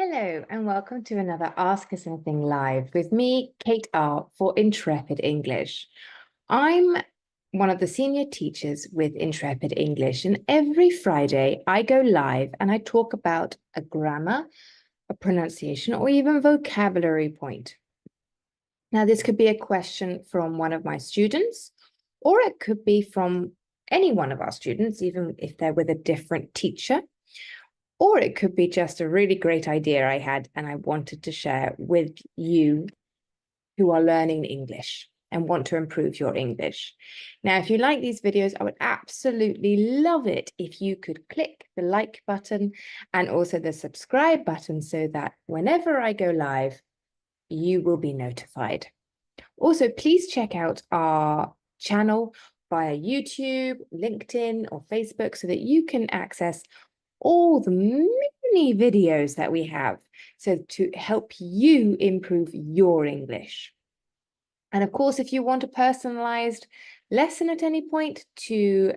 Hello and welcome to another Ask Us Anything Live with me, Kate R. for Intrepid English. I'm one of the senior teachers with Intrepid English, and every Friday I go live and I talk about a grammar, a pronunciation, or even vocabulary point. Now, this could be a question from one of my students, or it could be from any one of our students, even if they're with a different teacher. Or it could be just a really great idea I had and I wanted to share with you who are learning English and want to improve your English. Now, if you like these videos, I would absolutely love it if you could click the like button and also the subscribe button so that whenever I go live, you will be notified. Also, please check out our channel via YouTube, LinkedIn, or Facebook so that you can access all the many videos that we have so to help you improve your English. And of course, if you want a personalized lesson at any point to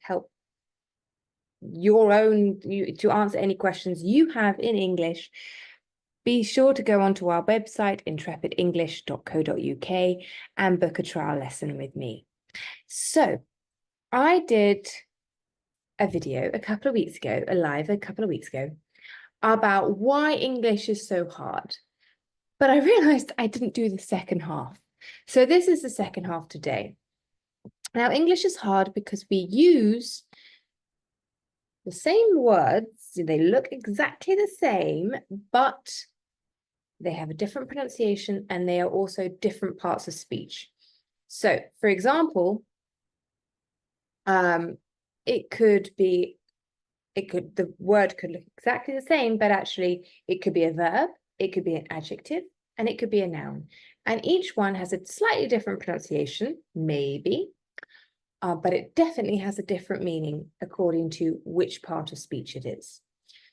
help to answer any questions you have in English, be sure to go onto our website, intrepidenglish.co.uk, and book a trial lesson with me. So I did a video a couple of weeks ago, about why English is so hard. But I realized I didn't do the second half. So this is the second half today. Now, English is hard because we use the same words. They look exactly the same, but they have a different pronunciation and they are also different parts of speech. So, for example, the word could look exactly the same, but actually it could be a verb, it could be an adjective, and it could be a noun. And each one has a slightly different pronunciation, maybe, but it definitely has a different meaning according to which part of speech it is.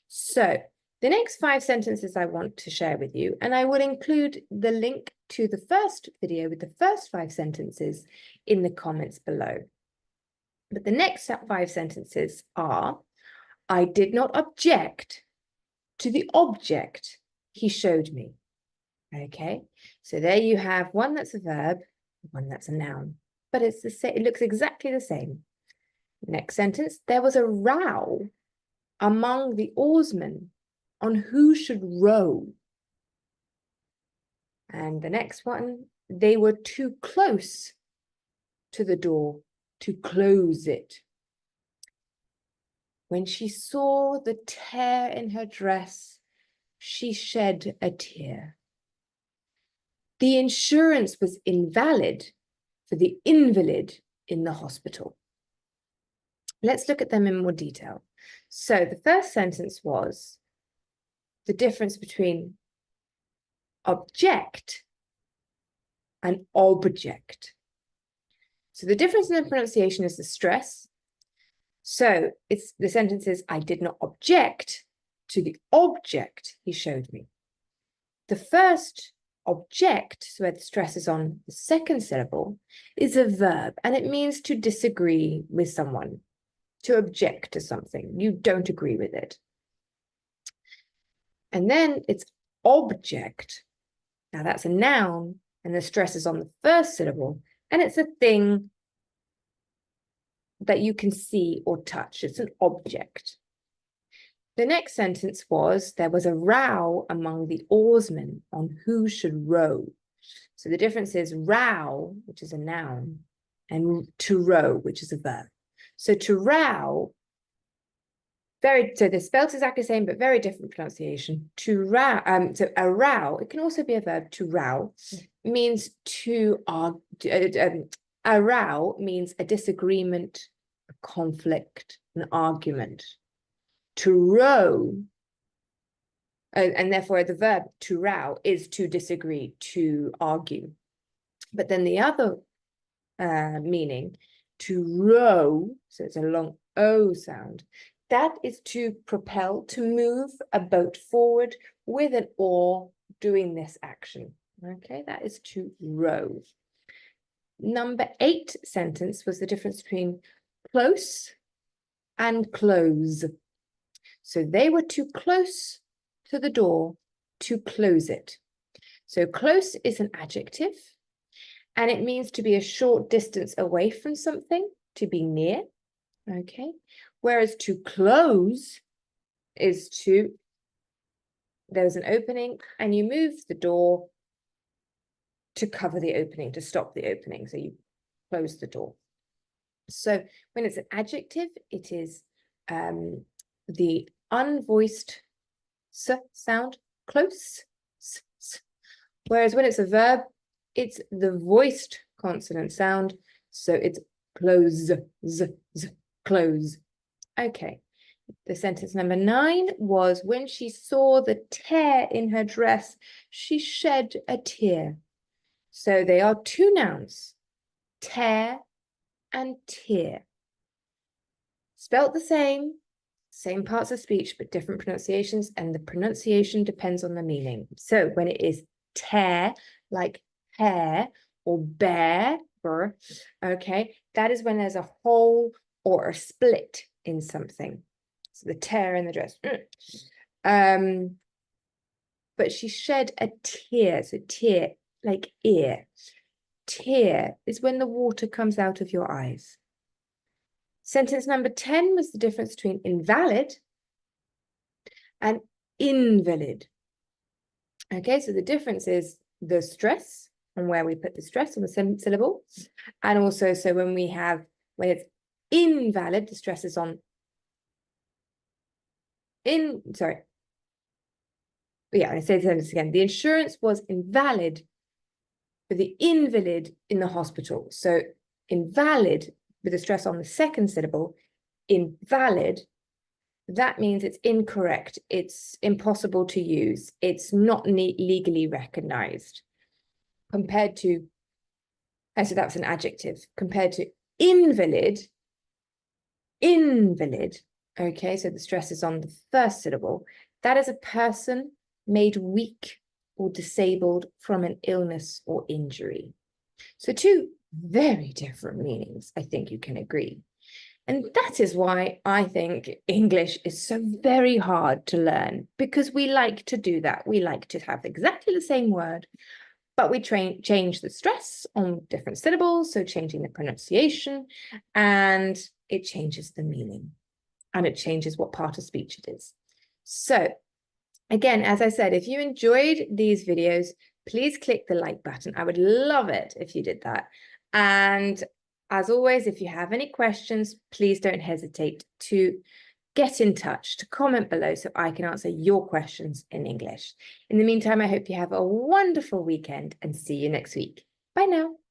So the next 5 sentences I want to share with you, and I will include the link to the first video with the first 5 sentences in the comments below. But the next 5 sentences are, I did not object to the object he showed me. Okay, so there you have one that's a verb, one that's a noun, but it's the same. It looks exactly the same. Next sentence, there was a row among the oarsmen on who should row. And the next one, they were too close to the door to close it. When she saw the tear in her dress, she shed a tear. The insurance was invalid for the invalid in the hospital. Let's look at them in more detail. So the first sentence was the difference between object and object. So the difference in the pronunciation is the stress. So the sentence is, I did not object to the object he showed me. The first object, so where the stress is on the second syllable, is a verb, and it means to disagree with someone, to object to something. You don't agree with it. And then it's object. Now that's a noun, and the stress is on the first syllable, and it's a thing that you can see or touch. It's an object. The next sentence was, there was a row among the oarsmen on who should row. So the difference is row, which is a noun, and to row, which is a verb. So to row, so they're spelled exactly the same, but very different pronunciation. To row, so a row, it can also be a verb. To row means a row means a disagreement, a conflict, an argument. To row, and therefore the verb to row is to disagree, to argue. But then the other meaning, to row, so it's a long O sound, that is to propel, to move a boat forward with an oar doing this action. Okay, that is to row. Number 8 sentence was the difference between close and close. So they were too close to the door to close it. So close is an adjective, and it means to be a short distance away from something, to be near, okay? Whereas to close is there's an opening and you move the door to cover the opening, to stop the opening. So you close the door. So when it's an adjective, it is the unvoiced s sound, close. Whereas when it's a verb, it's the voiced consonant sound. So it's close, close. Okay. The sentence number 9 was, when she saw the tear in her dress, she shed a tear. So they are two nouns, tear and tear. Spelt the same parts of speech, but different pronunciations, and the pronunciation depends on the meaning. So when it is tear, like hair or bear, okay, that is when there's a hole or a split in something. So the tear in the dress. But she shed a tear. So tear, like ear. Tear is when the water comes out of your eyes. Sentence number 10 was the difference between invalid and invalid. Okay, so the difference is the stress and where we put the stress on the syllable. And also, so when it's invalid, the stress is on I say the sentence again. The insurance was invalid for the invalid in the hospital. So invalid with a stress on the second syllable, invalid, that means it's incorrect, it's impossible to use, it's not legally recognized. Compared to, so that's an adjective, compared to invalid, okay, so the stress is on the first syllable, that is a person made weak or disabled from an illness or injury. So two very different meanings, I think you can agree. And that is why I think English is so very hard to learn, because we like to do that. We like to have exactly the same word, but we change the stress on different syllables, so changing the pronunciation, and it changes the meaning, and it changes what part of speech it is. So again, as I said, if you enjoyed these videos, please click the like button. I would love it if you did that. And as always, if you have any questions, please don't hesitate to get in touch, to comment below so I can answer your questions in English. In the meantime, I hope you have a wonderful weekend and see you next week. Bye now.